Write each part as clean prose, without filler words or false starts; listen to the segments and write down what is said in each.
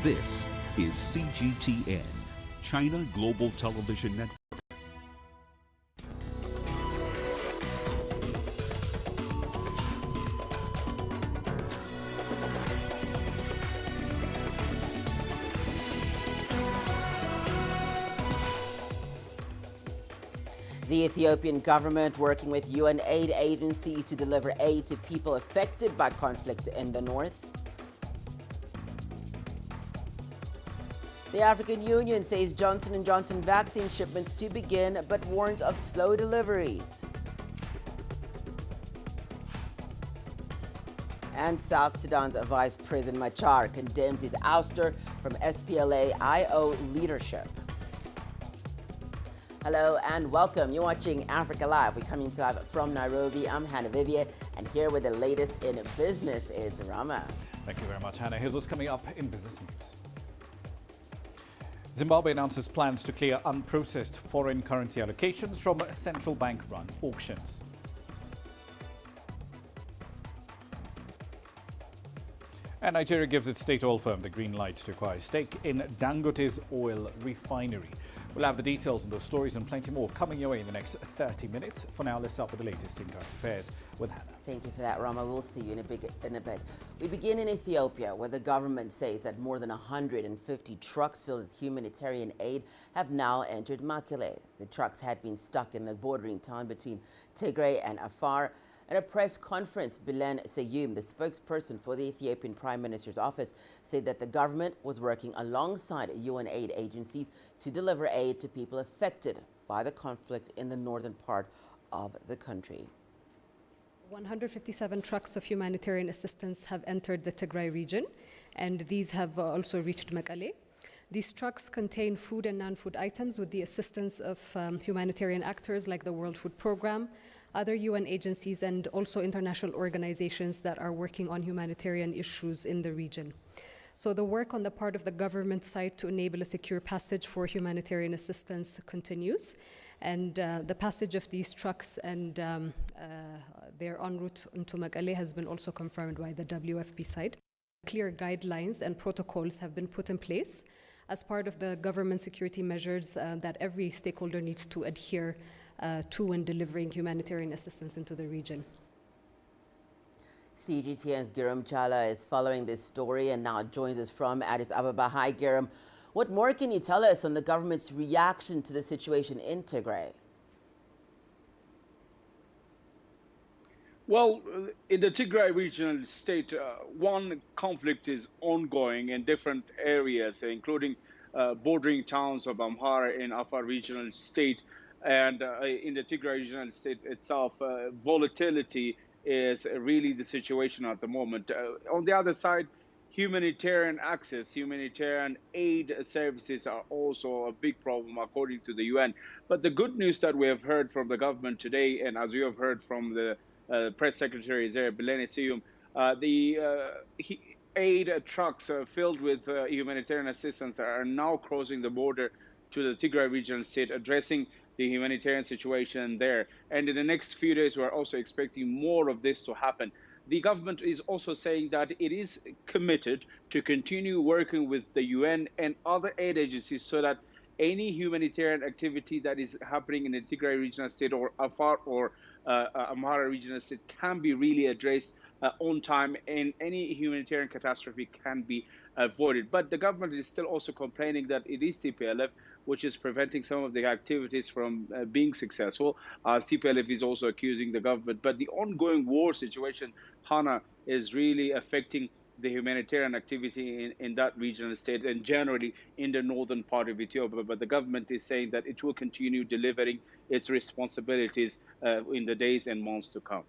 This is CGTN, China Global Television Network. The Ethiopian government working with UN aid agencies to deliver aid to people affected by conflict in the north. The African Union says Johnson & Johnson vaccine shipments to begin but warns of slow deliveries. And South Sudan's Vice President Machar condemns his ouster from SPLA-IO leadership. Hello and welcome. You're watching Africa Live. We're coming to live from Nairobi. I'm Hannah Viviers, and here with the latest in business is Rama. Thank you very much, Hannah. Here's what's coming up in business news. Zimbabwe announces plans to clear unprocessed foreign currency allocations from central bank-run auctions. And Nigeria gives its state oil firm the green light to acquire a stake in Dangote's oil refinery. We'll have the details on those stories and plenty more coming your way in the next 30 minutes. For now, let's start with the latest in current affairs with Hannah. Thank you for that, Rama. We'll see you in a bit. We begin in Ethiopia, where the government says that more than 150 trucks filled with humanitarian aid have now entered Mekelle. The trucks had been stuck in the bordering town between Tigray and Afar. At a press conference, Bilen Seyum, the spokesperson for the Ethiopian Prime Minister's office, said that the government was working alongside UN aid agencies to deliver aid to people affected by the conflict in the northern part of the country. 157 trucks of humanitarian assistance have entered the Tigray region, and these have also reached Mekelle. These trucks contain food and non-food items with the assistance of humanitarian actors like the World Food Programme, other UN agencies, and also international organizations that are working on humanitarian issues in the region. So the work on the part of the government side to enable a secure passage for humanitarian assistance continues. And the passage of these trucks and their en route into Mekelle has been also confirmed by the WFP side. Clear guidelines and protocols have been put in place as part of the government security measures that every stakeholder needs to adhere to when delivering humanitarian assistance into the region. CGTN's Giram Chala is following this story and now joins us from Addis Ababa. Hi, Giram. What more can you tell us on the government's reaction to the situation in Tigray? Well, in the Tigray regional state, one conflict is ongoing in different areas, including bordering towns of Amhara and Afar regional state. And in the Tigray regional state itself, volatility is really the situation at the moment. On the other side, humanitarian access, humanitarian aid services are also a big problem according to the UN. But the good news that we have heard from the government today, and as you have heard from the press secretary there, Bilen Seyum, the aid trucks filled with humanitarian assistance are now crossing the border to the Tigray regional state, addressing the humanitarian situation there. And in the next few days, we're also expecting more of this to happen. The government is also saying that it is committed to continue working with the UN and other aid agencies so that any humanitarian activity that is happening in the Tigray regional state or Afar or Amhara regional state can be really addressed on time, and any humanitarian catastrophe can be avoided. But the government is still also complaining that it is TPLF which is preventing some of the activities from being successful. TPLF is also accusing the government. But the ongoing war situation, Hannah, is really affecting the humanitarian activity in that regional state and generally in the northern part of Ethiopia. But the government is saying that it will continue delivering its responsibilities in the days and months to come.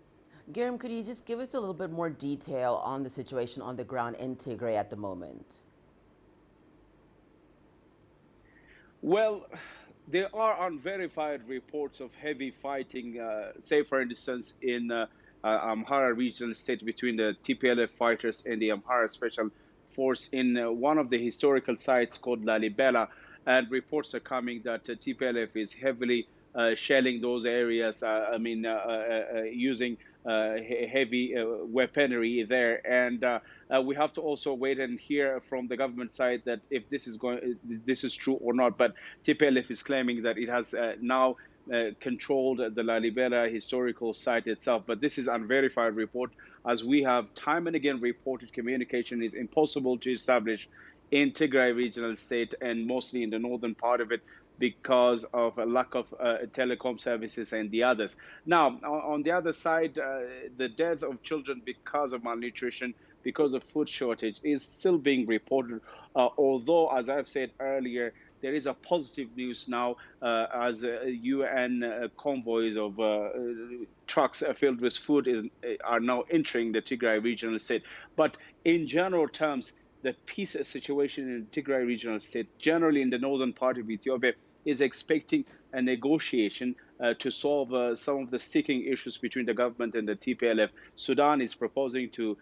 Giram, could you just give us a little bit more detail on the situation on the ground in Tigray at the moment? Well, there are unverified reports of heavy fighting, say, for instance, in Amhara regional state between the TPLF fighters and the Amhara Special Force in one of the historical sites called Lalibela. And reports are coming that TPLF is heavily shelling those areas. Using heavy weaponry there, and we have to also wait and hear from the government side that if this is true or not. But TPLF is claiming that it has now controlled the Lalibela historical site itself. But this is unverified report. As we have time and again reported, communication is impossible to establish in Tigray regional state, and mostly in the northern part of it, because of a lack of telecom services and the others. Now, on the other side, the death of children because of malnutrition, because of food shortage, is still being reported. Although, as I've said earlier, there is a positive news now as UN convoys of trucks filled with food are now entering the Tigray regional state. But in general terms, the peace situation in Tigray regional state, generally in the northern part of Ethiopia, is expecting a negotiation to solve some of the sticking issues between the government and the TPLF. Sudan is proposing to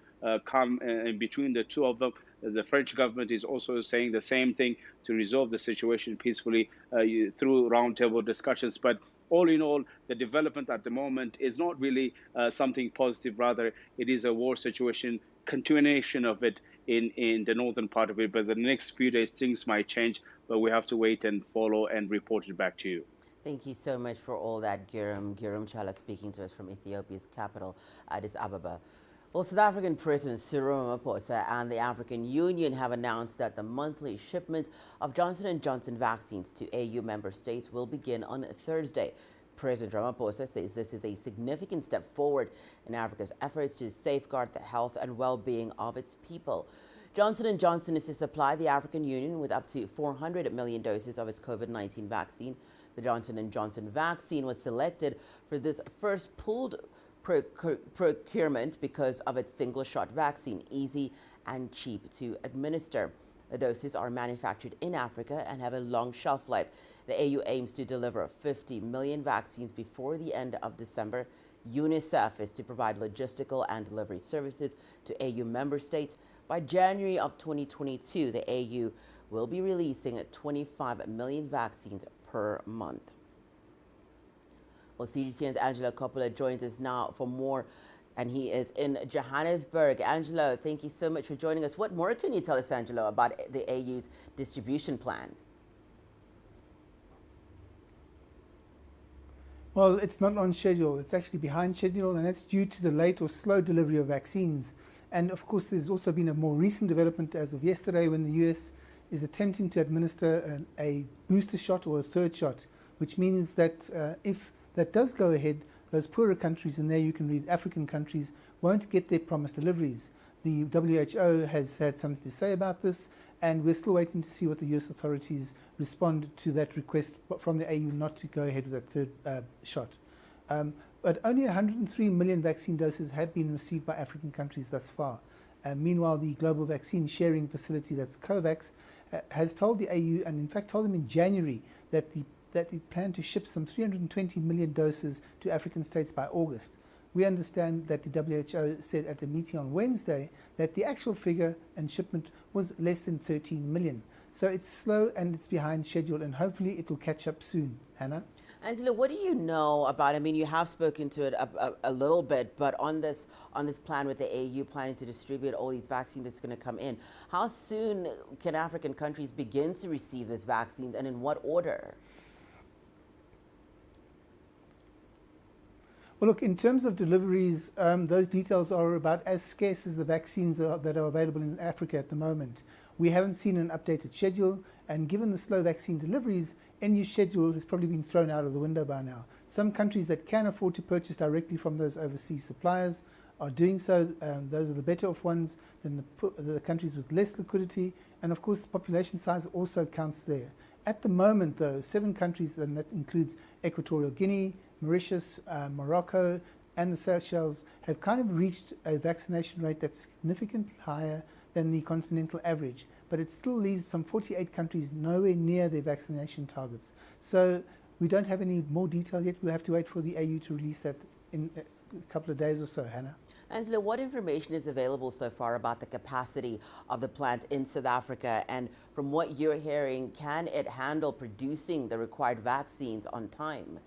come in between the two of them. The French government is also saying the same thing, to resolve the situation peacefully through roundtable discussions. But all in all, the development at the moment is not really something positive. Rather, it is a war situation, continuation of it in the northern part of it. But the next few days, things might change, but we have to wait and follow and report it back to you. Thank you so much for all that, Girum. Girum Chala speaking to us from Ethiopia's capital, Addis Ababa. Well, South African President Cyril Ramaphosa and the African Union have announced that the monthly shipments of Johnson & Johnson vaccines to AU member states will begin on Thursday. President Ramaphosa says this is a significant step forward in Africa's efforts to safeguard the health and well-being of its people. Johnson & Johnson is to supply the African Union with up to 400 million doses of its COVID-19 vaccine. The Johnson & Johnson vaccine was selected for this first pooled procurement because of its single-shot vaccine, easy and cheap to administer. The doses are manufactured in Africa and have a long shelf life. The AU aims to deliver 50 million vaccines before the end of December. UNICEF is to provide logistical and delivery services to AU member states. By January of 2022, the AU will be releasing 25 million vaccines per month. Well, CGTN's Angelo Coppola joins us now for more, and he is in Johannesburg. Angelo, thank you so much for joining us. What more can you tell us, Angelo, about the AU's distribution plan? Well, it's not on schedule. It's actually behind schedule, and that's due to the late or slow delivery of vaccines. And of course, there's also been a more recent development as of yesterday when the US is attempting to administer a booster shot or a third shot, which means that if that does go ahead, those poorer countries, and there you can read African countries, won't get their promised deliveries. The WHO has had something to say about this, and we're still waiting to see what the US authorities respond to that request from the AU not to go ahead with that third shot. But only 103 million vaccine doses have been received by African countries thus far. Meanwhile, the global vaccine sharing facility, that's COVAX, has told the AU, and in fact told them in January, that they plan to ship some 320 million doses to African states by August. We understand that the WHO said at the meeting on Wednesday that the actual figure and shipment was less than 13 million. So it's slow and it's behind schedule, and hopefully it will catch up soon. Hannah? Angela, what do you know about, I mean, you have spoken to it a little bit, but on this plan with the AU planning to distribute all these vaccines that's going to come in, how soon can African countries begin to receive these vaccines, and in what order? Well, look, in terms of deliveries, those details are about as scarce as the vaccines that are available in Africa at the moment. We haven't seen an updated schedule, and given the slow vaccine deliveries, any schedule has probably been thrown out of the window by now. Some countries that can afford to purchase directly from those overseas suppliers are doing so. Those are the better off ones than the countries with less liquidity, and of course the population size also counts there. At the moment, though, 7 countries, and that includes Equatorial Guinea, Mauritius, Morocco, and the Seychelles, have kind of reached a vaccination rate that's significantly higher than the continental average. But it still leaves some 48 countries nowhere near their vaccination targets. So we don't have any more detail yet. We'll have to wait for the AU to release that in a couple of days or so, Hannah. Angela, what information is available so far about the capacity of the plant in South Africa? And from what you're hearing, can it handle producing the required vaccines on time?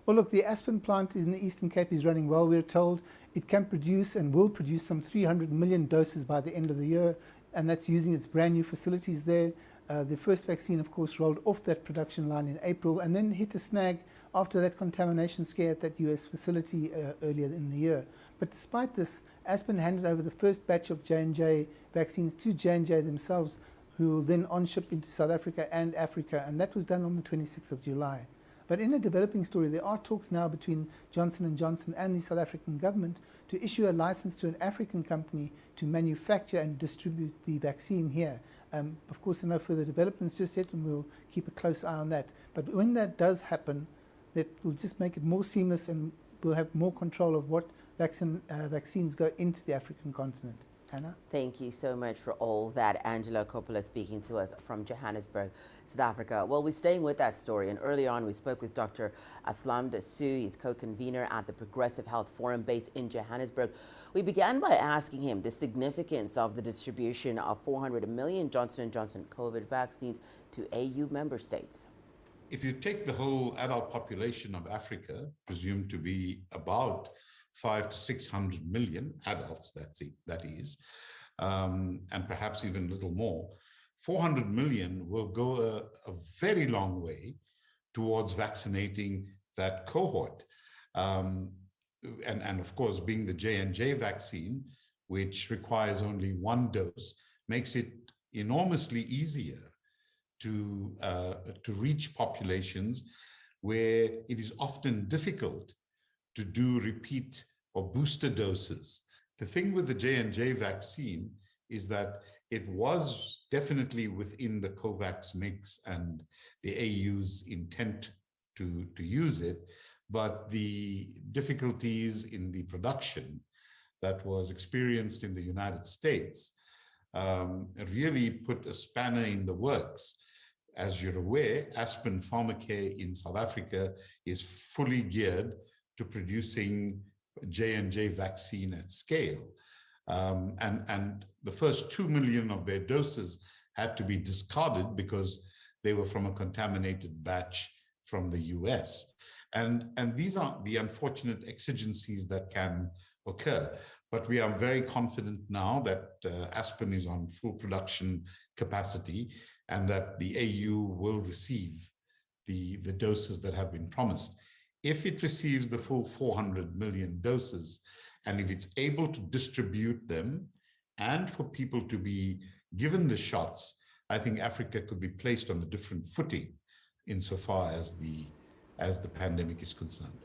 Well, look, the Aspen plant in the Eastern Cape is running well, we're told. It can produce and will produce some 300 million doses by the end of the year, and that's using its brand new facilities there. The first vaccine, of course, rolled off that production line in April and then hit a snag after that contamination scare at that US facility earlier in the year. But despite this, Aspen handed over the first batch of J&J vaccines to J&J themselves, who will then on-ship into South Africa and Africa, and that was done on the 26th of July. But in a developing story, there are talks now between Johnson & Johnson and the South African government to issue a license to an African company to manufacture and distribute the vaccine here. Of course, there are no further developments just yet, and we'll keep a close eye on that. But when that does happen, that will just make it more seamless, and we'll have more control of what vaccines go into the African continent. Hannah? Thank you so much for all that. Angela Coppola speaking to us from Johannesburg, South Africa. Well, we're staying with that story, and earlier on we spoke with Dr. Aslam Dasu. He's co-convener at the Progressive Health Forum based in Johannesburg. We began by asking him the significance of the distribution of 400 million Johnson & Johnson COVID vaccines to AU member states. If you take the whole adult population of Africa, presumed to be about 500 to 600 million adults, that is, and perhaps even a little more, 400 million will go a very long way towards vaccinating that cohort. And of course, being the J&J vaccine, which requires only one dose, makes it enormously easier to reach populations where it is often difficult to do repeat or booster doses. The thing with the J&J vaccine is that it was definitely within the COVAX mix and the AU's intent to use it, but the difficulties in the production that was experienced in the United States really put a spanner in the works. As you're aware, Aspen Pharmacare in South Africa is fully geared to producing J&J vaccine at scale. And the first 2 million of their doses had to be discarded because they were from a contaminated batch from the US. And these are the unfortunate exigencies that can occur. But we are very confident now that Aspen is on full production capacity and that the AU will receive the doses that have been promised. If it receives the full 400 million doses, and if it's able to distribute them and for people to be given the shots, I think Africa could be placed on a different footing insofar as the pandemic is concerned.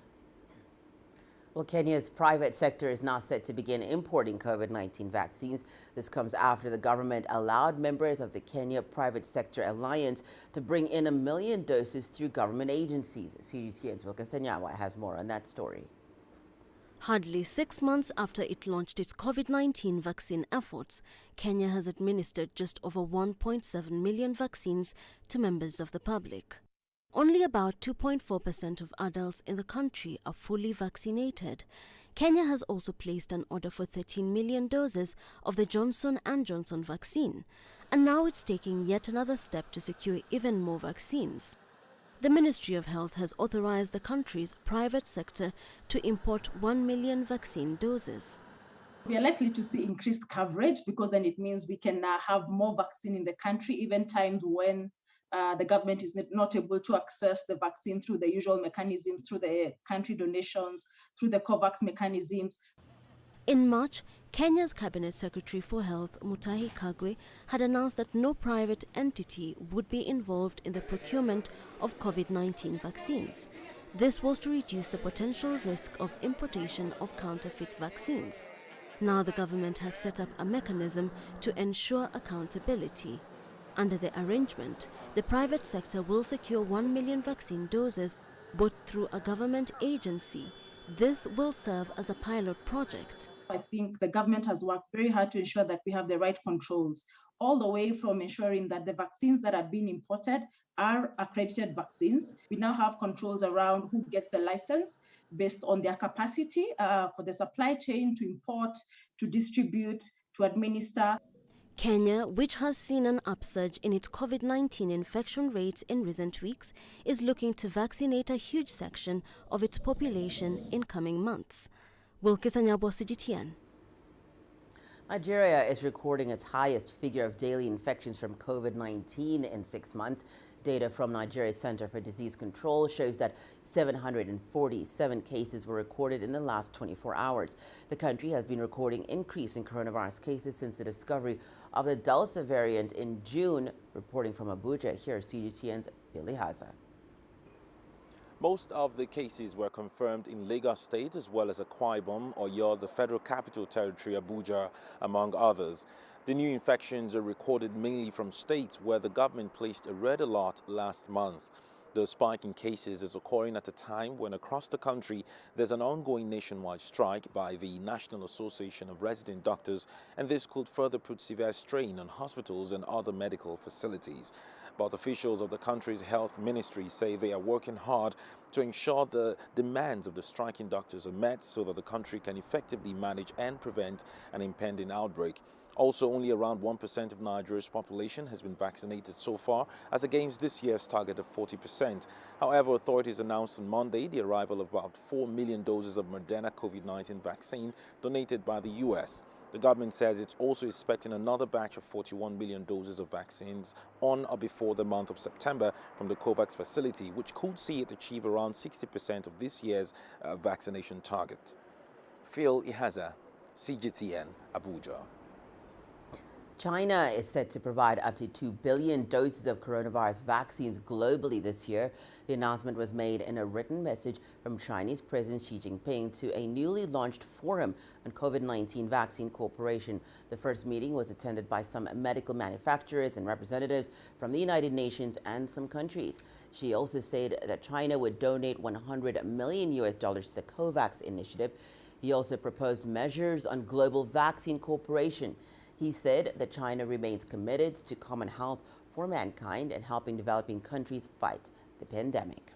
Well, Kenya's private sector is now set to begin importing COVID-19 vaccines. This comes after the government allowed members of the Kenya Private Sector Alliance to bring in 1 million doses through government agencies. CGTN's Wilka Sanyawa has more on that story. Hardly 6 months after it launched its COVID-19 vaccine efforts, Kenya has administered just over 1.7 million vaccines to members of the public. Only about 2.4% of adults in the country are fully vaccinated. Kenya has also placed an order for 13 million doses of the Johnson & Johnson vaccine, and now it's taking yet another step to secure even more vaccines. The Ministry of Health has authorized the country's private sector to import 1 million vaccine doses. We are likely to see increased coverage because then it means we can have more vaccine in the country, even times when the government is not able to access the vaccine through the usual mechanisms, through the country donations, through the COVAX mechanisms. In March, Kenya's Cabinet Secretary for Health, Mutahi Kagwe, had announced that no private entity would be involved in the procurement of COVID-19 vaccines. This was to reduce the potential risk of importation of counterfeit vaccines. Now the government has set up a mechanism to ensure accountability. Under the arrangement, the private sector will secure 1 million vaccine doses, but through a government agency. This will serve as a pilot project. I think the government has worked very hard to ensure that we have the right controls, all the way from ensuring that the vaccines that are being imported are accredited vaccines. We now have controls around who gets the license based on their capacity for the supply chain to import, to distribute, to administer. Kenya, which has seen an upsurge in its COVID-19 infection rates in recent weeks, is looking to vaccinate a huge section of its population in coming months. Wilkes Anyabo, CGTN. Nigeria is recording its highest figure of daily infections from COVID-19 in 6 months. Data from Nigeria's Center for Disease Control shows that 747 cases were recorded in the last 24 hours. The country has been recording increase in coronavirus cases since the discovery of the Delta variant in June. Reporting from Abuja, here's CGTN's Billy Haza. Most of the cases were confirmed in Lagos State as well as Akwa Ibom, Oyo, the Federal Capital Territory, Abuja, among others. The new infections are recorded mainly from states where the government placed a red alert last month. The spike in cases is occurring at a time when across the country there's an ongoing nationwide strike by the National Association of Resident Doctors, and this could further put severe strain on hospitals and other medical facilities. But officials of the country's health ministry say they are working hard to ensure the demands of the striking doctors are met so that the country can effectively manage and prevent an impending outbreak. Also, only around 1% of Nigeria's population has been vaccinated so far, as against this year's target of 40%. However, authorities announced on Monday the arrival of about 4 million doses of Moderna COVID-19 vaccine donated by the U.S. The government says it's also expecting another batch of 41 million doses of vaccines on or before the month of September from the COVAX facility, which could see it achieve around 60% of this year's vaccination target. Phil Ihaza, CGTN, Abuja. China is set to provide up to 2 billion doses of coronavirus vaccines globally this year. The announcement was made in a written message from Chinese President Xi Jinping to a newly launched forum on COVID-19 vaccine cooperation. The first meeting was attended by some medical manufacturers and representatives from the United Nations and some countries. Xi also said that China would donate $100 million to the COVAX initiative. He also proposed measures on global vaccine cooperation. He said that China remains committed to common health for mankind and helping developing countries fight the pandemic.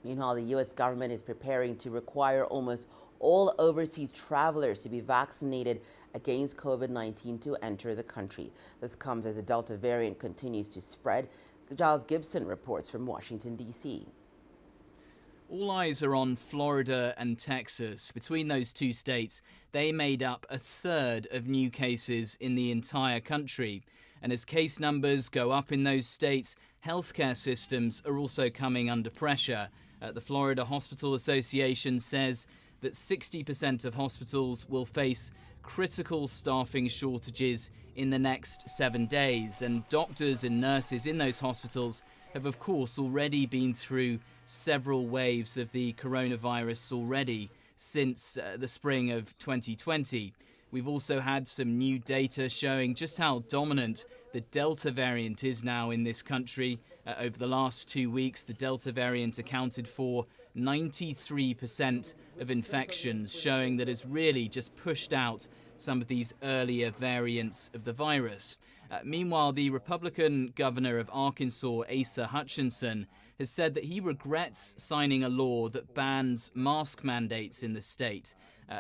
Meanwhile, the U.S. government is preparing to require almost all overseas travelers to be vaccinated against COVID-19 to enter the country. This comes as the Delta variant continues to spread. Giles Gibson reports from Washington, D.C. All eyes are on Florida and Texas. Between those two states, they made up a third of new cases in the entire country. And as case numbers go up in those states, healthcare systems are also coming under pressure. The Florida Hospital Association says that 60% of hospitals will face critical staffing shortages in the next 7 days. And doctors and nurses in those hospitals have, of course, already been through several waves of the coronavirus already since the spring of 2020. We've also had some new data showing just how dominant the Delta variant is now in this country. Over the last 2 weeks, the Delta variant accounted for 93% of infections, showing that it's really just pushed out some of these earlier variants of the virus. Meanwhile, the Republican governor of Arkansas, Asa Hutchinson, has said that he regrets signing a law that bans mask mandates in the state.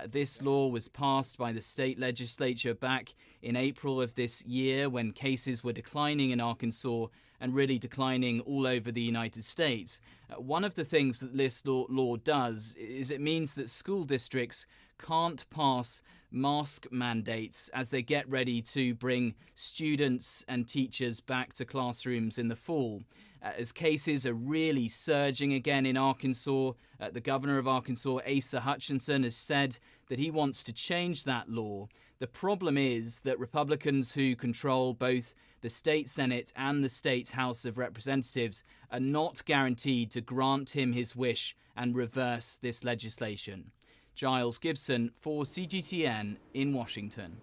This law was passed by the state legislature back in April of this year when cases were declining in Arkansas and really declining all over the United States. One of the things that this law does is it means that school districts can't pass mask mandates as they get ready to bring students and teachers back to classrooms in the fall. As cases are really surging again in Arkansas, the governor of Arkansas, Asa Hutchinson, has said that he wants to change that law. The problem is that Republicans who control both the state Senate and the state House of Representatives are not guaranteed to grant him his wish and reverse this legislation. Giles Gibson for CGTN in Washington.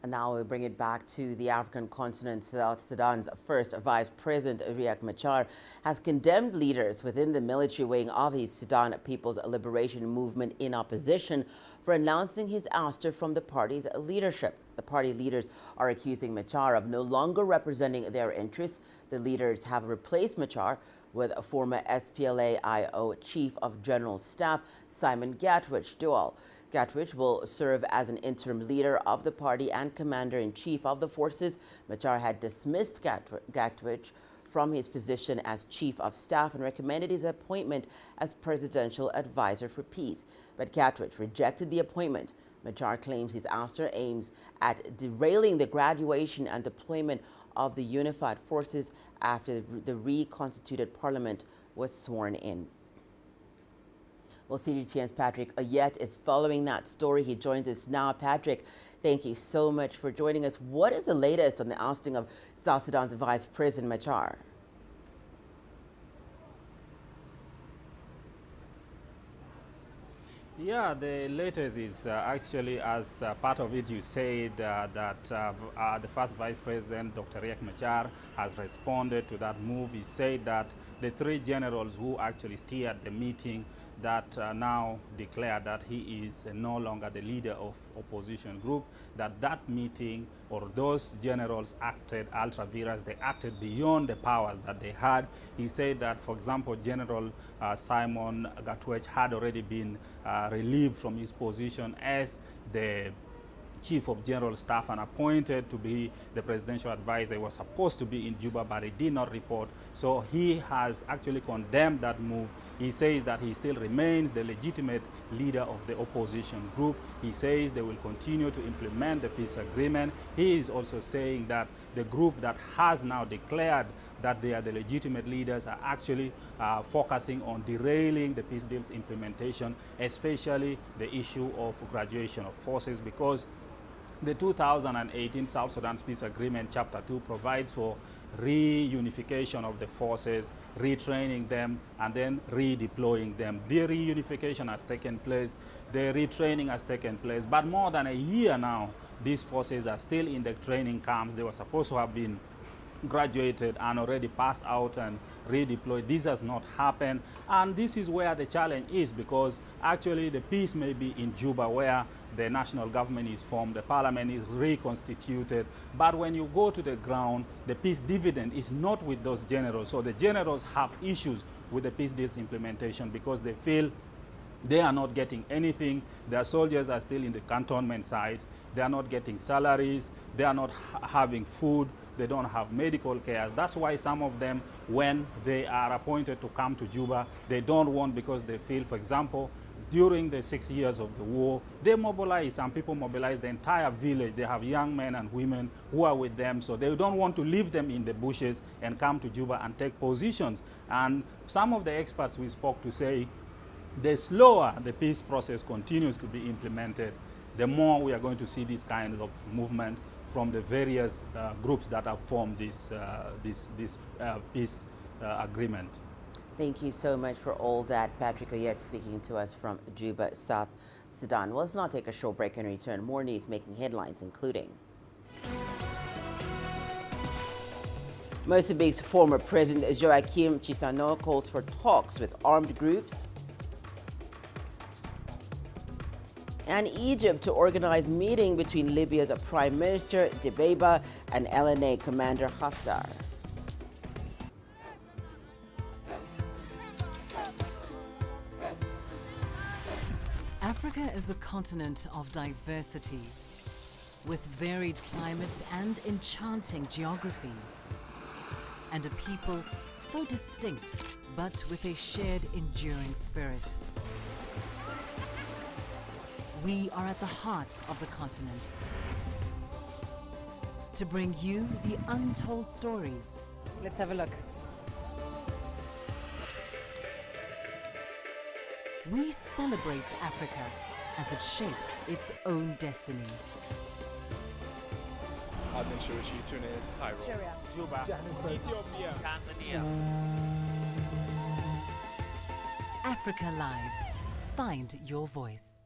And now we bring it back to the African continent. South Sudan's first Vice President, Riek Machar, has condemned leaders within the military wing of his Sudan People's Liberation Movement in opposition for announcing his ouster from the party's leadership. The party leaders are accusing Machar of no longer representing their interests. The leaders have replaced Machar with a former SPLA-IO Chief of General Staff Simon Gatwich Dual. Gatwich will serve as an interim leader of the party and commander-in-chief of the forces. Machar had dismissed Gatwich from his position as chief of staff and recommended his appointment as presidential advisor for peace. But Gatwich rejected the appointment. Machar claims his ouster aims at derailing the graduation and deployment of the unified forces after the reconstituted parliament was sworn in. Well, CGTN's Patrick Ayet is following that story. He joins us now. Patrick, thank you so much for joining us. What is the latest on the ousting of South Sudan's Vice President Machar? Yeah, the latest is actually, as part of it, you said that the first Vice President, Dr. Riek Machar, has responded to that move. He said that the three generals who actually steered the meeting that now declared that he is no longer the leader of opposition group, that meeting or those generals acted ultra vires, they acted beyond the powers that they had. He said that, for example, General Simon Gatwech had already been relieved from his position as the Chief of General Staff and appointed to be the presidential advisor. He was supposed to be in Juba, but he did not report. So he has actually condemned that move. He says that he still remains the legitimate leader of the opposition group. He says they will continue to implement the peace agreement. He is also saying that the group that has now declared that they are the legitimate leaders are actually focusing on derailing the peace deal's implementation, especially the issue of graduation of forces, because the 2018 South Sudan Peace Agreement Chapter 2 provides for reunification of the forces, retraining them, and then redeploying them. The reunification has taken place, the retraining has taken place, but more than a year now, these forces are still in the training camps. They were supposed to have been graduated and already passed out and redeployed. This has not happened, and this is where the challenge is, because actually the peace may be in Juba, where the national government is formed, the parliament is reconstituted, but when you go to the ground, the peace dividend is not with those generals. So the generals have issues with the peace deal's implementation because they feel they are not getting anything. Their soldiers are still in the cantonment sites. They are not getting salaries. They are not having food. They don't have medical care. That's why some of them, when they are appointed to come to Juba, they don't want, because they feel, for example, during the 6 years of the war, they mobilize, some people mobilize the entire village. They have young men and women who are with them, so they don't want to leave them in the bushes and come to Juba and take positions. And some of the experts we spoke to say, the slower the peace process continues to be implemented, the more we are going to see this kind of movement from the various groups that have formed this peace agreement. Thank you so much for all that. Patrick Ayet speaking to us from Juba, South Sudan. Well, let's now take a short break and return. More news making headlines, including Mozambique's former president Joaquim Chissano calls for talks with armed groups, and Egypt to organize meeting between Libya's Prime Minister Dibeiba and LNA Commander Haftar. Africa is a continent of diversity, with varied climates and enchanting geography, and a people so distinct, but with a shared enduring spirit. We are at the heart of the continent to bring you the untold stories. Let's have a look. We celebrate Africa as it shapes its own destiny. Tunis, Cairo, Juba, Johannesburg, Ethiopia, Tanzania. Africa Live. Find your voice.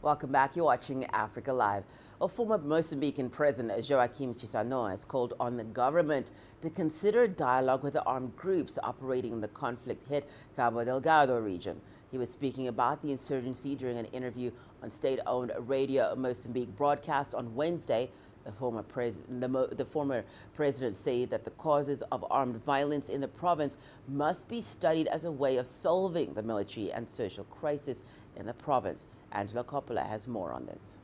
Welcome back. You're watching Africa Live. A former Mozambican president, Joaquim Chissano, has called on the government to consider dialogue with the armed groups operating in the conflict-hit Cabo Delgado region. He was speaking about the insurgency during an interview on state-owned Radio Mozambique broadcast on Wednesday. The former president said that the causes of armed violence in the province must be studied as a way of solving the military and social crisis in the province. Angela Coppola has more on this.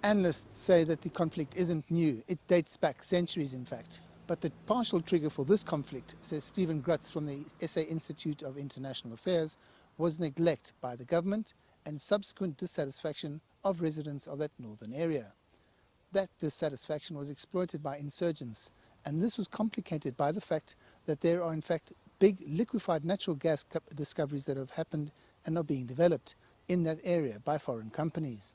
Analysts say that the conflict isn't new. It dates back centuries, in fact. But the partial trigger for this conflict, says Stephen Grutz from the SA Institute of International Affairs, was neglect by the government and subsequent dissatisfaction of residents of that northern area. That dissatisfaction was exploited by insurgents, and this was complicated by the fact that there are in fact big liquefied natural gas discoveries that have happened and are being developed in that area by foreign companies.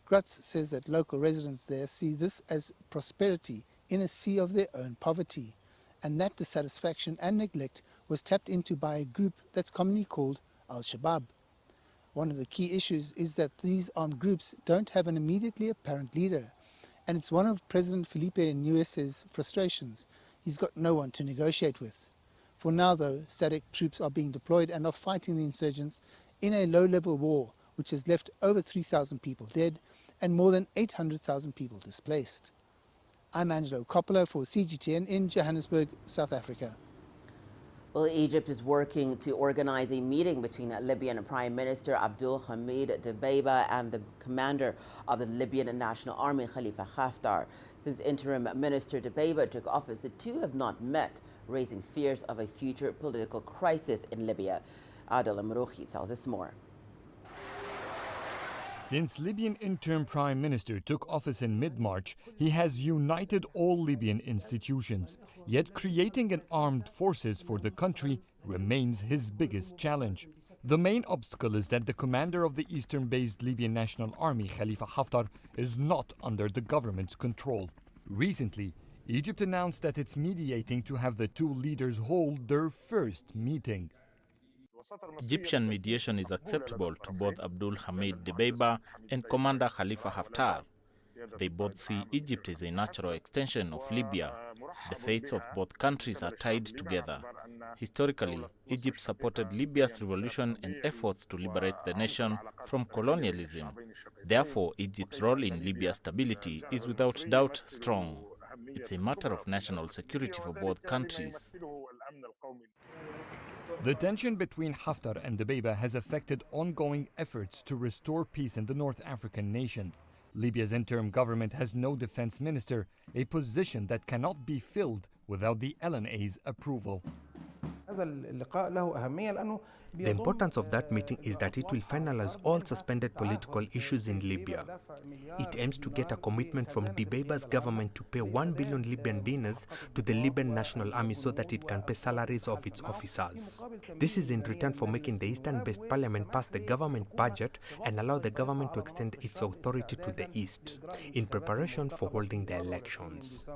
Grutz says that local residents there see this as prosperity in a sea of their own poverty, and that dissatisfaction and neglect was tapped into by a group that's commonly called Al-Shabaab. One of the key issues is that these armed groups don't have an immediately apparent leader, and it's one of President Felipe Nyusi's frustrations. He's got no one to negotiate with. For now, though, SADC troops are being deployed and are fighting the insurgents in a low-level war which has left over 3,000 people dead and more than 800,000 people displaced. I'm Angelo Coppola for CGTN in Johannesburg, South Africa. Well, Egypt is working to organize a meeting between Libyan Prime Minister Abdul Hamid Dbeibah and the commander of the Libyan National Army, Khalifa Haftar. Since interim Minister Dbeibah took office, the two have not met, raising fears of a future political crisis in Libya. Adel Amrouhi tells us more. Since Libyan interim prime minister took office in mid-March, he has united all Libyan institutions. Yet creating an armed forces for the country remains his biggest challenge. The main obstacle is that the commander of the eastern-based Libyan National Army, Khalifa Haftar, is not under the government's control. Recently, Egypt announced that it's mediating to have the two leaders hold their first meeting. Egyptian mediation is acceptable to both Abdul Hamid Dbeibah and Commander Khalifa Haftar. They both see Egypt as a natural extension of Libya. The fates of both countries are tied together. Historically, Egypt supported Libya's revolution and efforts to liberate the nation from colonialism. Therefore, Egypt's role in Libya's stability is without doubt strong. It's a matter of national security for both countries. The tension between Haftar and Dbeibah has affected ongoing efforts to restore peace in the North African nation. Libya's interim government has no defense minister, a position that cannot be filled without the LNA's approval. The importance of that meeting is that it will finalize all suspended political issues in Libya. It aims to get a commitment from Dbeibah's government to pay 1 billion Libyan dinars to the Libyan National Army so that it can pay salaries of its officers. This is in return for making the eastern-based parliament pass the government budget and allow the government to extend its authority to the east, in preparation for holding the elections.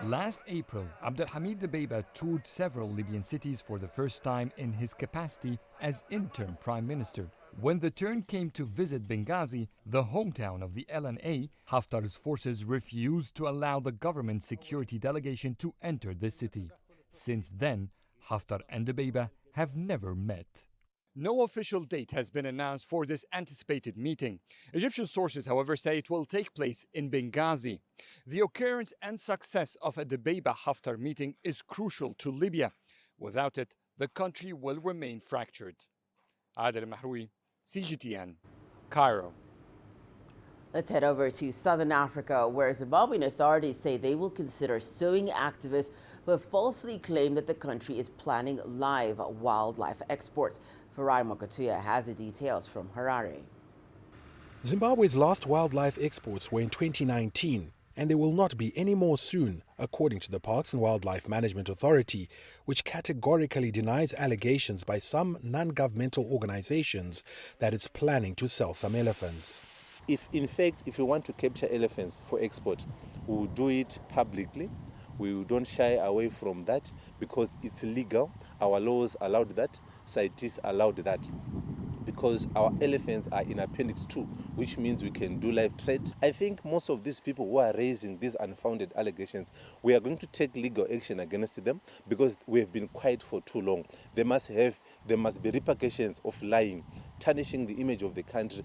Last April, Abdelhamid Dbeibah toured several Libyan cities for the first time in his capacity as interim prime minister. When the turn came to visit Benghazi, the hometown of the LNA, Haftar's forces refused to allow the government security delegation to enter the city. Since then, Haftar and Dbeibah have never met. No official date has been announced for this anticipated meeting. Egyptian sources, however, say it will take place in Benghazi. The occurrence and success of a Dbeibah-Haftar meeting is crucial to Libya. Without it, the country will remain fractured. Adel Mahroui, CGTN, Cairo. Let's head over to Southern Africa, where Zimbabwean authorities say they will consider suing activists who have falsely claimed that the country is planning live wildlife exports. Farai Mokatuya has the details from Harare. Zimbabwe's last wildlife exports were in 2019, and there will not be any more soon, according to the Parks and Wildlife Management Authority, which categorically denies allegations by some non-governmental organizations that it's planning to sell some elephants. If we want to capture elephants for export, we will do it publicly. We don't shy away from that because it's legal. Our laws allowed that. CITES allowed that. Because our elephants are in Appendix 2, which means we can do live trade. I think most of these people who are raising these unfounded allegations, we are going to take legal action against them because we have been quiet for too long. There must be repercussions of lying, tarnishing the image of the country.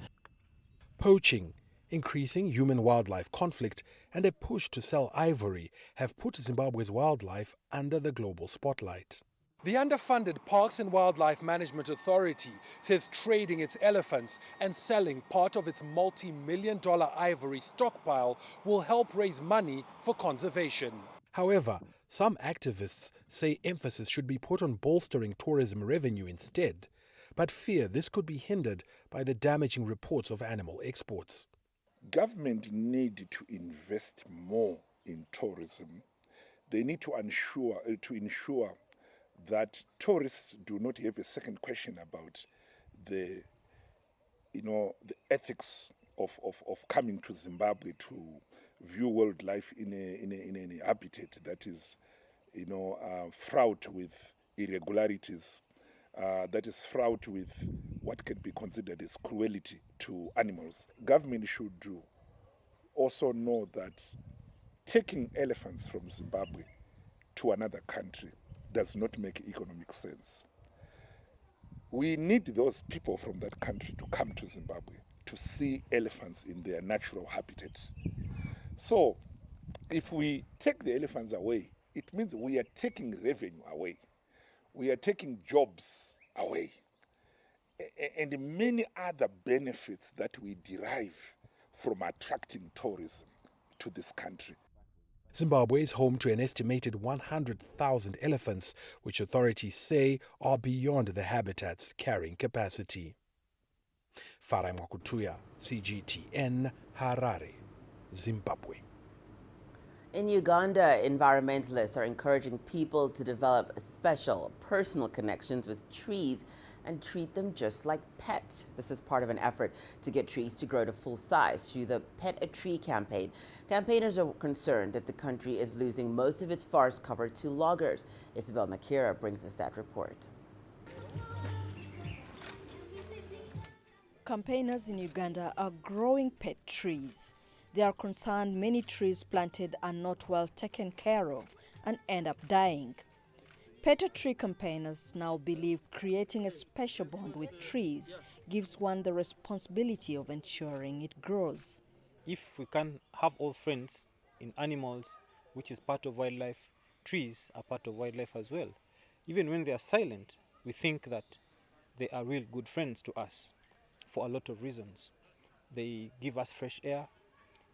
Poaching, Increasing human-wildlife conflict and a push to sell ivory have put Zimbabwe's wildlife under the global spotlight. The underfunded Parks and Wildlife Management Authority says trading its elephants and selling part of its multi-million-dollar ivory stockpile will help raise money for conservation. However, some activists say emphasis should be put on bolstering tourism revenue instead, but fear this could be hindered by the damaging reports of animal exports. Government need to invest more in tourism. They need to ensure that tourists do not have a second question about the ethics of coming to Zimbabwe to view wildlife in a habitat that is fraught with irregularities, that is fraught with what can be considered as cruelty to animals. Government should also know that taking elephants from Zimbabwe to another country does not make economic sense. We need those people from that country to come to Zimbabwe to see elephants in their natural habitat. So if we take the elephants away, it means we are taking revenue away. We are taking jobs away. And many other benefits that we derive from attracting tourism to this country. Zimbabwe is home to an estimated 100,000 elephants, which authorities say are beyond the habitat's carrying capacity. Farai Mwakutuya, CGTN, Harare, Zimbabwe. In Uganda, environmentalists are encouraging people to develop special personal connections with trees and treat them just like pets. This is part of an effort to get trees to grow to full size through the Pet a Tree campaign. Campaigners are concerned that the country is losing most of its forest cover to loggers. Isabel Nakira brings us that report. Campaigners in Uganda are growing pet trees. They are concerned many trees planted are not well taken care of and end up dying. Pet a Tree campaigners now believe creating a special bond with trees gives one the responsibility of ensuring it grows. If we can have all friends in animals, which is part of wildlife, trees are part of wildlife as well. Even when they are silent, we think that they are real good friends to us for a lot of reasons. They give us fresh air,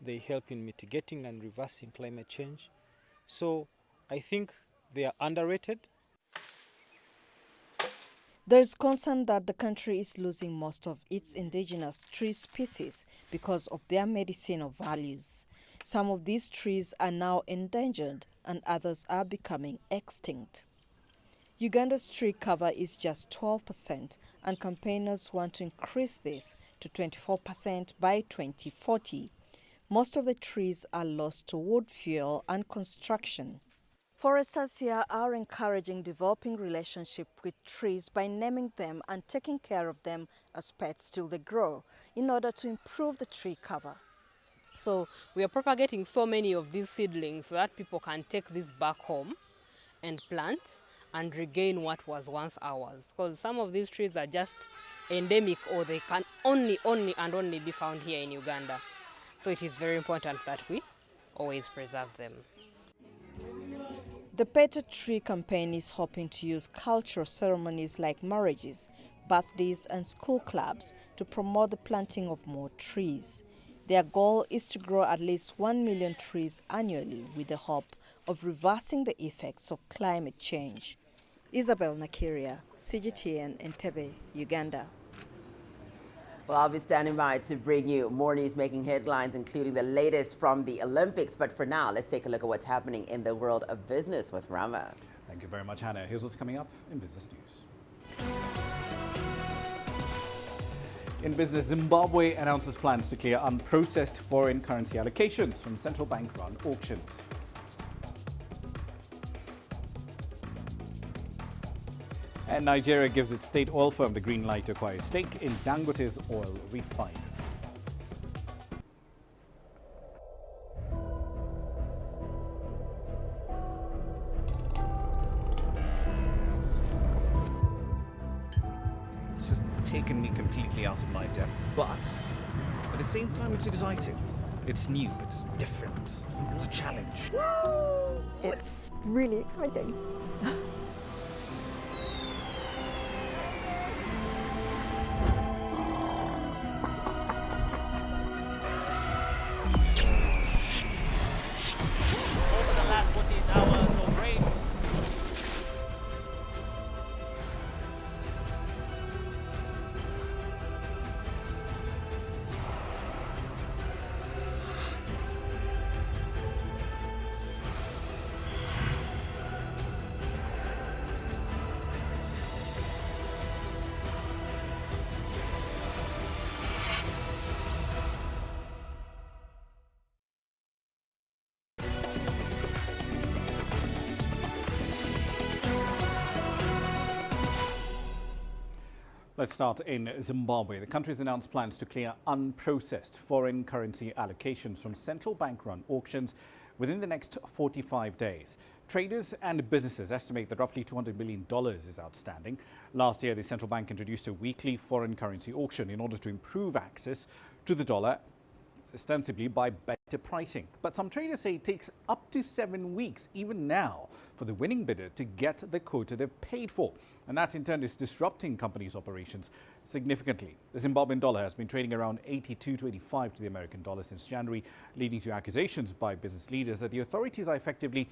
they help in mitigating and reversing climate change. So I think they are underrated. There is concern that the country is losing most of its indigenous tree species because of their medicinal values. Some of these trees are now endangered and others are becoming extinct. Uganda's tree cover is just 12% and campaigners want to increase this to 24% by 2040. Most of the trees are lost to wood fuel and construction. Foresters here are encouraging developing relationship with trees by naming them and taking care of them as pets till they grow in order to improve the tree cover. So we are propagating so many of these seedlings so that people can take this back home and plant and regain what was once ours. Because some of these trees are just endemic or they can only be found here in Uganda. So it is very important that we always preserve them. The Pet a Tree campaign is hoping to use cultural ceremonies like marriages, birthdays and school clubs to promote the planting of more trees. Their goal is to grow at least 1 million trees annually with the hope of reversing the effects of climate change. Isabel Nakiria, CGTN, Entebbe, Uganda. Well, I'll be standing by to bring you more news making headlines, including the latest from the Olympics. But for now, let's take a look at what's happening in the world of business with Rama. Thank you very much, Hannah. Here's what's coming up in business news. In business, Zimbabwe announces plans to clear unprocessed foreign currency allocations from central bank-run auctions. And Nigeria gives its state oil firm the green light to acquire a stake in Dangote's oil refinery. It's just taken me completely out of my depth, but At the same time, it's exciting. It's new, it's different, it's a challenge. It's really exciting. Over the last 14 hours of rain. Let's start in Zimbabwe. The country has announced plans to clear unprocessed foreign currency allocations from central bank-run auctions within the next 45 days. Traders and businesses estimate that roughly $200 million is outstanding. Last year, the central bank introduced a weekly foreign currency auction in order to improve access to the dollar, ostensibly by better pricing. But some traders say it takes up to 7 weeks, even now, for the winning bidder to get the quota they've paid for. And that in turn is disrupting companies' operations significantly. The Zimbabwean dollar has been trading around 82 to 85 to the American dollar since January, leading to accusations by business leaders that the authorities are effectively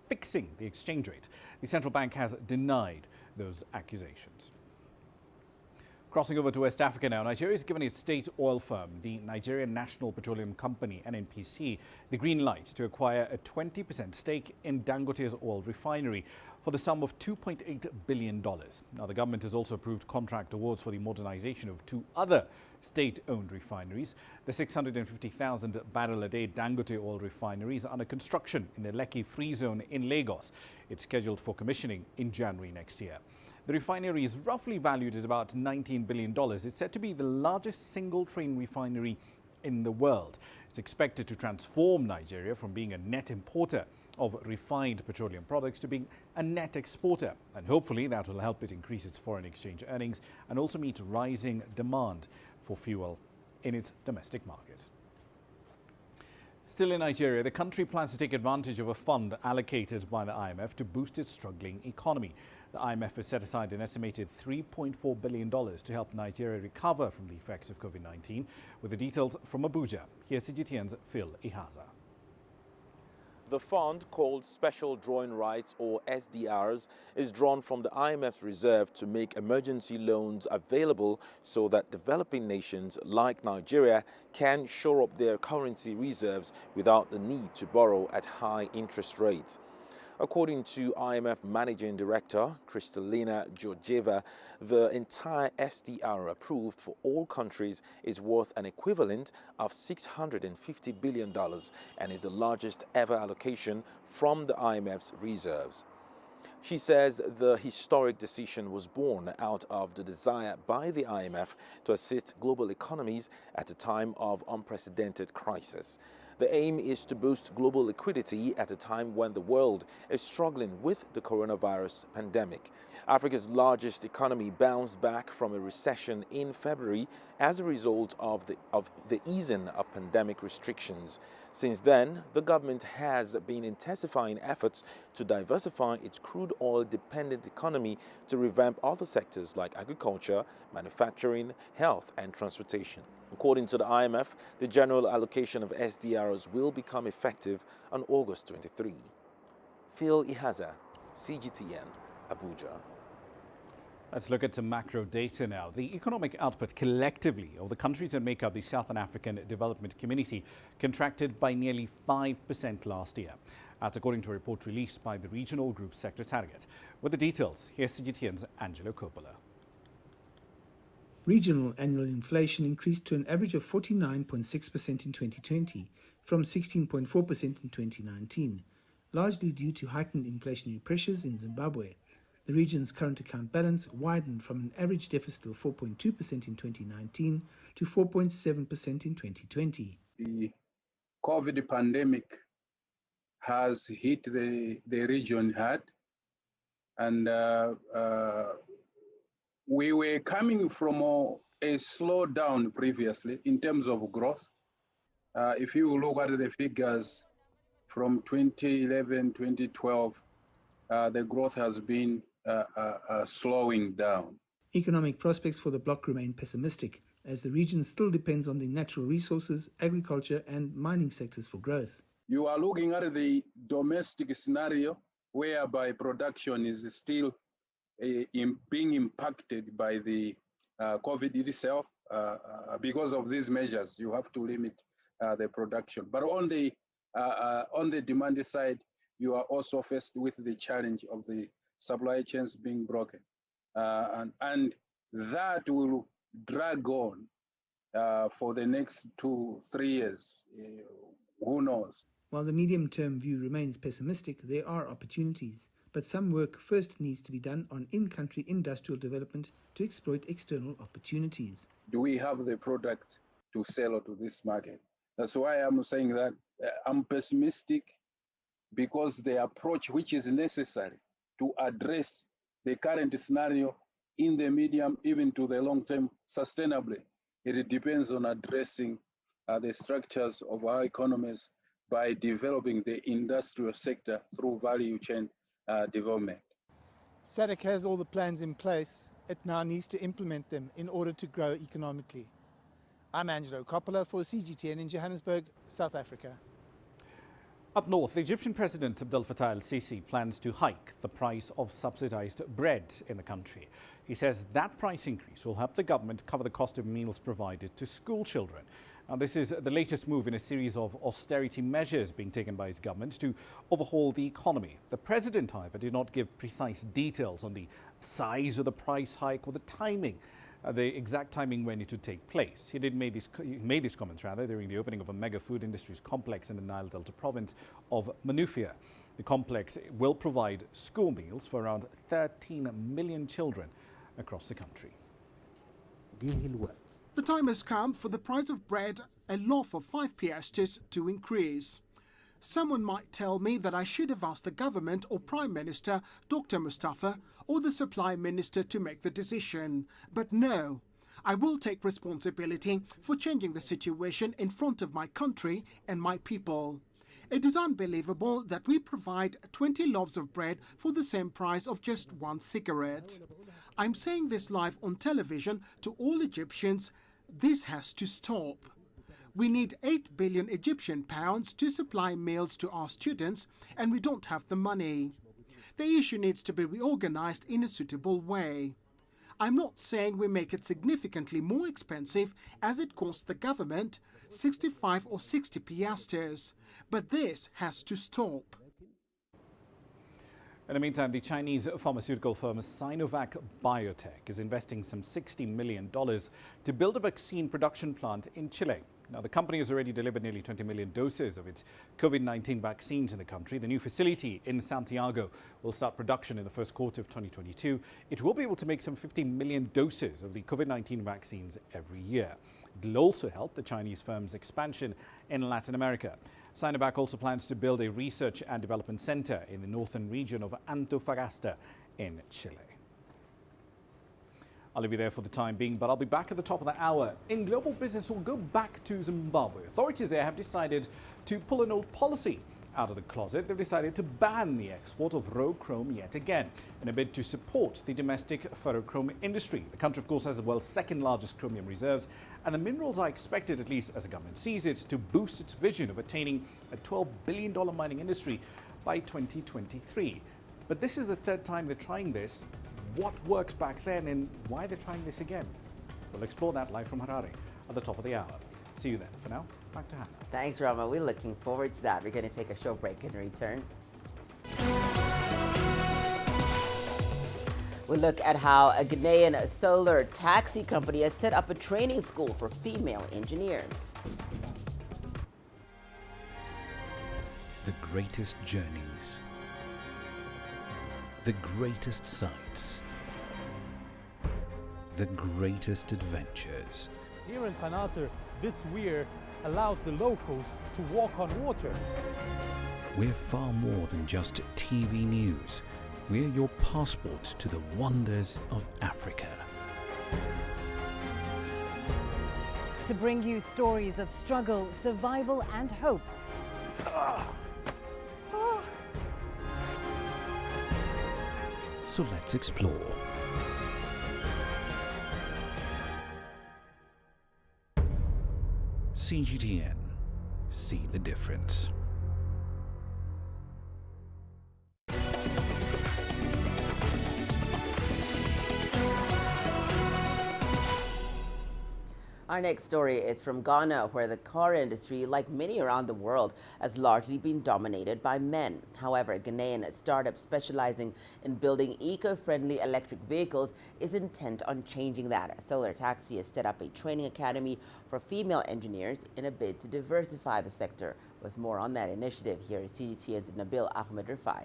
fixing the exchange rate. The central bank has denied those accusations. Crossing over to West Africa now, Nigeria has given its state oil firm, the Nigerian National Petroleum Company, NNPC, the green light to acquire a 20% stake in Dangote's oil refinery for the sum of $2.8 billion. Now, the government has also approved contract awards for the modernization of 2 other state-owned refineries. The 650,000 barrel a day Dangote oil refinery is under construction in the Lekki Free Zone in Lagos. It's scheduled for commissioning in January next year. The refinery is roughly valued at about $19 billion. It's said to be the largest single-train refinery in the world. It's expected to transform Nigeria from being a net importer of refined petroleum products to being a net exporter. And hopefully that will help it increase its foreign exchange earnings and also meet rising demand for fuel in its domestic market. Still in Nigeria, the country plans to take advantage of a fund allocated by the IMF to boost its struggling economy. The IMF has set aside an estimated $3.4 billion to help Nigeria recover from the effects of COVID-19. With the details from Abuja, here's CGTN's Phil Ihaza. The fund, called Special Drawing Rights or SDRs, is drawn from the IMF's reserve to make emergency loans available so that developing nations like Nigeria can shore up their currency reserves without the need to borrow at high interest rates. According to IMF Managing Director Kristalina Georgieva, the entire SDR approved for all countries is worth an equivalent of $650 billion and is the largest ever allocation from the IMF's reserves. She says the historic decision was born out of the desire by the IMF to assist global economies at a time of unprecedented crisis. The aim is to boost global liquidity at a time when the world is struggling with the coronavirus pandemic. Africa's largest economy bounced back from a recession in February as a result of the easing of pandemic restrictions. Since then, the government has been intensifying efforts to diversify its crude oil-dependent economy to revamp other sectors like agriculture, manufacturing, health, and transportation. According to the IMF, the general allocation of SDRs will become effective on August 23. Phil Ihaza, CGTN, Abuja. Let's look at some macro data now. The economic output collectively of the countries that make up the Southern African Development Community contracted by nearly 5% last year. That's according to a report released by the Regional Group Secretariat. With the details, here's CGTN's Angelo Coppola. Regional annual inflation increased to an average of 49.6% in 2020 from 16.4% in 2019, largely due to heightened inflationary pressures in Zimbabwe. The region's current account balance widened from an average deficit of 4.2% in 2019 to 4.7% in 2020. The COVID pandemic has hit the region hard, and we were coming from a slowdown previously in terms of growth. If you look at the figures from 2011, 2012, the growth has been slowing down. Economic prospects for the bloc remain pessimistic, as the region still depends on the natural resources, agriculture and mining sectors for growth. You are looking at the domestic scenario whereby production is still being impacted by the COVID itself. Because of these measures, you have to limit the production. But on the demand side, you are also faced with the challenge of the supply chains being broken. And that will drag on for the next 2-3 years. Who knows? While the medium-term view remains pessimistic, there are opportunities. But some work first needs to be done on in-country industrial development to exploit external opportunities. Do we have the product to sell to this market? That's why I'm saying that I'm pessimistic, because the approach which is necessary to address the current scenario in the medium, even to the long term, sustainably, it depends on addressing the structures of our economies by developing the industrial sector through value chain development. SADC has all the plans in place. It now needs to implement them in order to grow economically. I'm Angelo Coppola for CGTN in Johannesburg, South Africa. Up north, the Egyptian President Abdel Fattah el-Sisi plans to hike the price of subsidized bread in the country. He says that price increase will help the government cover the cost of meals provided to school children. Now, this is the latest move in a series of austerity measures being taken by his government to overhaul the economy. The president, however, did not give precise details on the size of the price hike or the timing, the exact timing when it would take place. He made these comments during the opening of a mega food industries complex in the Nile Delta province of Manufia. The complex will provide school meals for around 13 million children across the country. The time has come for the price of bread, a loaf of 5 piastres, to increase. Someone might tell me that I should have asked the government or Prime Minister, Dr. Mustafa, or the Supply Minister to make the decision. But no, I will take responsibility for changing the situation in front of my country and my people. It is unbelievable that we provide 20 loaves of bread for the same price of just 1 cigarette. I'm saying this live on television to all Egyptians. This has to stop. We need 8 billion Egyptian pounds to supply meals to our students, and we don't have the money. The issue needs to be reorganized in a suitable way. I'm not saying we make it significantly more expensive, as it costs the government 65 or 60 piastres, but this has to stop. In the meantime, the Chinese pharmaceutical firm Sinovac Biotech is investing some $60 million to build a vaccine production plant in Chile. Now, the company has already delivered nearly 20 million doses of its COVID-19 vaccines in the country. The new facility in Santiago will start production in the first quarter of 2022. It will be able to make some 50 million doses of the COVID-19 vaccines every year. It will also help the Chinese firm's expansion in Latin America. Sinovac also plans to build a research and development center in the northern region of Antofagasta in Chile. I'll leave you there for the time being, but I'll be back at the top of the hour. In global business, we'll go back to Zimbabwe. Authorities there have decided to pull an old policy out of the closet. They've decided to ban the export of raw chrome yet again in a bid to support the domestic ferrochrome industry. The country, of course, has the world's second largest chromium reserves, and the minerals are expected, at least as the government sees it, to boost its vision of attaining a $12 billion mining industry by 2023. But this is the third time they're trying this. What worked back then and why they're trying this again? We'll explore that live from Harare at the top of the hour. See you then. For now, back to Hannah. Thanks, Rama. We're looking forward to that. We're going to take a short break and return. We'll look at how a Ghanaian solar taxi company has set up a training school for female engineers. The greatest journeys, the greatest sights, the greatest adventures. Here in Kanater, this weir allows the locals to walk on water. We're far more than just TV news. We're your passport to the wonders of Africa. to bring you stories of struggle, survival and hope. So let's explore. CGTN. See the difference. Our next story is from Ghana, where the car industry, like many around the world, has largely been dominated by men. However, Ghanaian startup specializing in building eco-friendly electric vehicles is intent on changing that. Solar Taxi has set up a training academy for female engineers in a bid to diversify the sector. With more on that initiative, here is CGTN's Nabil Ahmed Rufai.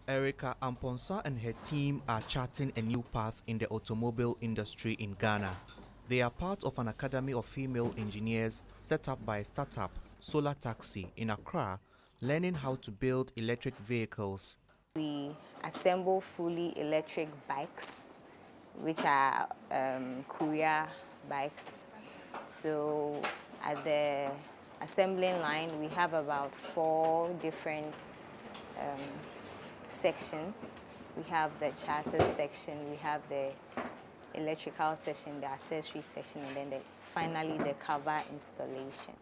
Erica Amponsa and her team are charting a new path in the automobile industry in Ghana. They are part of an academy of female engineers set up by a startup, Solar Taxi, in Accra, learning how to build electric vehicles. We assemble fully electric bikes, which are courier bikes. So at the assembling line, we have about 4 different sections. We have the chassis section, we have the electrical section, the accessory section, and then finally the cover installation.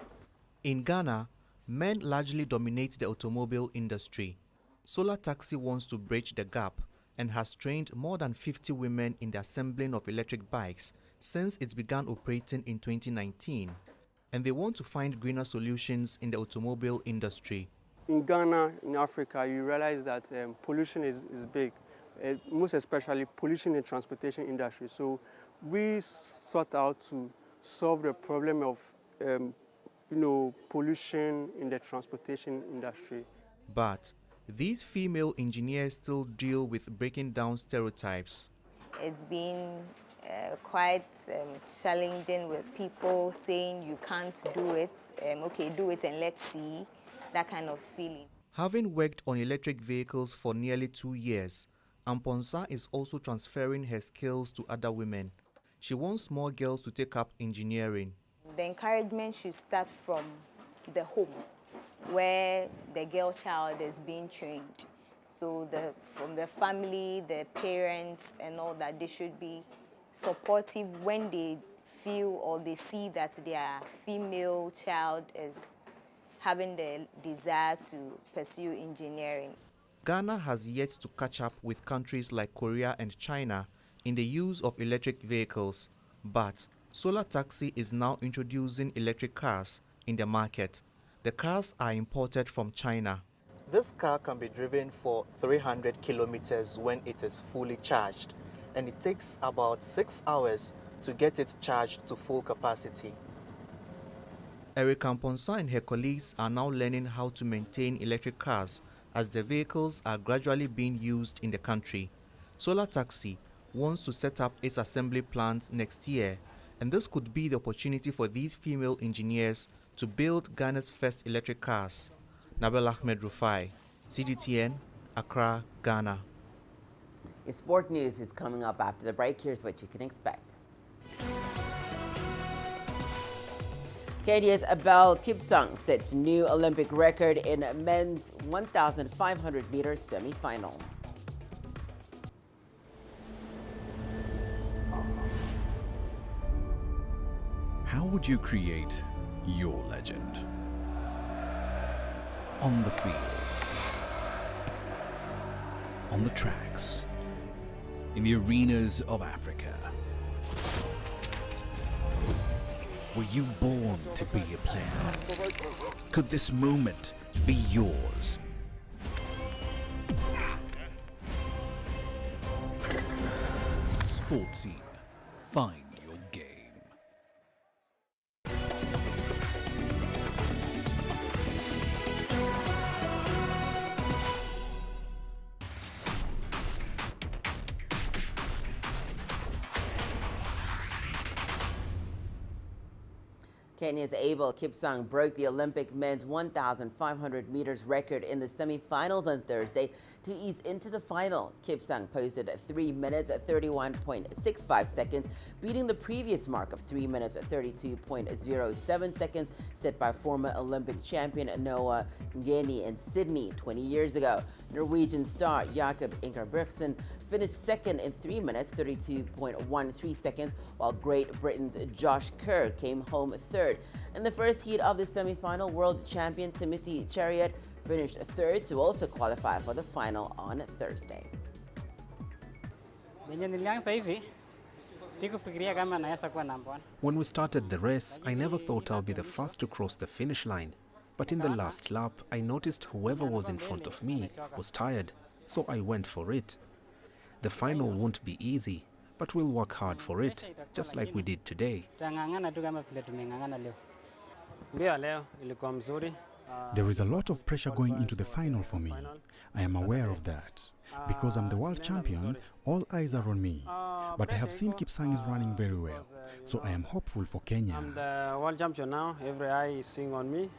In Ghana, men largely dominate the automobile industry. Solar Taxi wants to bridge the gap and has trained more than 50 women in the assembling of electric bikes since it began operating in 2019. And they want to find greener solutions in the automobile industry. In Ghana, in Africa, you realize that pollution is big, most especially pollution in the transportation industry. So we sought out to solve the problem of pollution in the transportation industry. But these female engineers still deal with breaking down stereotypes. It's been quite challenging with people saying you can't do it, okay, do it and let's see. That kind of feeling. Having worked on electric vehicles for nearly 2 years, Amponsa is also transferring her skills to other women. She wants more girls to take up engineering. The encouragement should start from the home, where the girl child is being trained. So from the family, the parents and all that, they should be supportive when they feel or they see that their female child is having the desire to pursue engineering. Ghana has yet to catch up with countries like Korea and China in the use of electric vehicles, but Solar Taxi is now introducing electric cars in the market. The cars are imported from China. This car can be driven for 300 kilometers when it is fully charged, and it takes about 6 hours to get it charged to full capacity. Erica Amponsa and her colleagues are now learning how to maintain electric cars as the vehicles are gradually being used in the country. Solar Taxi wants to set up its assembly plant next year, and this could be the opportunity for these female engineers to build Ghana's first electric cars. Nabil Ahmed Rufai, CGTN, Accra, Ghana. Sport news is coming up after the break. Here's what you can expect. Kenya's Abel Kipsang sets new Olympic record in men's 1,500 meter semi-final. How would you create your legend? On the fields, on the tracks, in the arenas of Africa. Were you born to be a player? Could this moment be yours? Sports Scene. Find your game. Kenya's Abel Kipsang broke the Olympic men's 1,500 meters record in the semi-finals on Thursday to ease into the final. Kipsang posted 3 minutes 31.65 seconds, beating the previous mark of 3 minutes 32.07 seconds set by former Olympic champion Noah Ngeni in Sydney 20 years ago. Norwegian star Jakob Ingebrigtsen finished second in 3 minutes 32.13 seconds, while Great Britain's Josh Kerr came home third. In the first heat of the semi-final, world champion Timothy Cheruiyot finished third to also qualify for the final on Thursday. When we started the race, I never thought I'll be the first to cross the finish line. But in the last lap, I noticed whoever was in front of me was tired, so I went for it. The final won't be easy, but we'll work hard for it, just like we did today. There is a lot of pressure going into the final for me. I am aware of that. Because I'm the world champion, all eyes are on me. But I have seen Kipsang is running very well, so I am hopeful for Kenya. I'm the world champion now, every eye is seeing on me.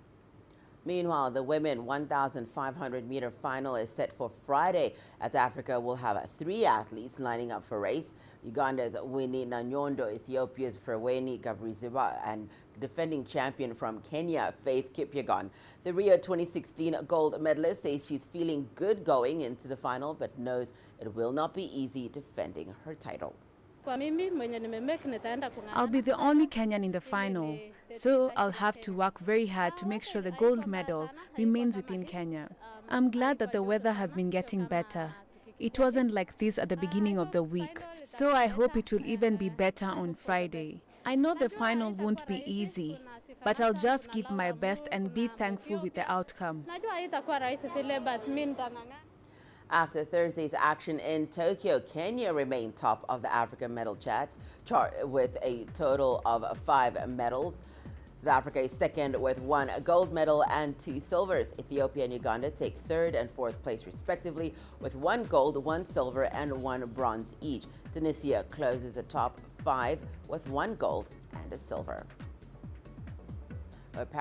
Meanwhile, the women 1,500 meter final is set for Friday, as Africa will have 3 athletes lining up for race. Uganda's Winnie Nanyondo, Ethiopia's Ferweni Gabriziba, and defending champion from Kenya, Faith Kipyegon. The Rio 2016 gold medalist says she's feeling good going into the final, but knows it will not be easy defending her title. I'll be the only Kenyan in the final, so I'll have to work very hard to make sure the gold medal remains within Kenya. I'm glad that the weather has been getting better. It wasn't like this at the beginning of the week, so I hope it will even be better on Friday. I know the final won't be easy, but I'll just give my best and be thankful with the outcome. After Thursday's action in Tokyo, Kenya remained top of the African medal chart with a total of 5 medals. South Africa is second with 1 gold medal and 2 silvers. Ethiopia and Uganda take 3rd and 4th place respectively with 1 gold, 1 silver and 1 bronze each. Tunisia closes the top 5 with 1 gold and a silver.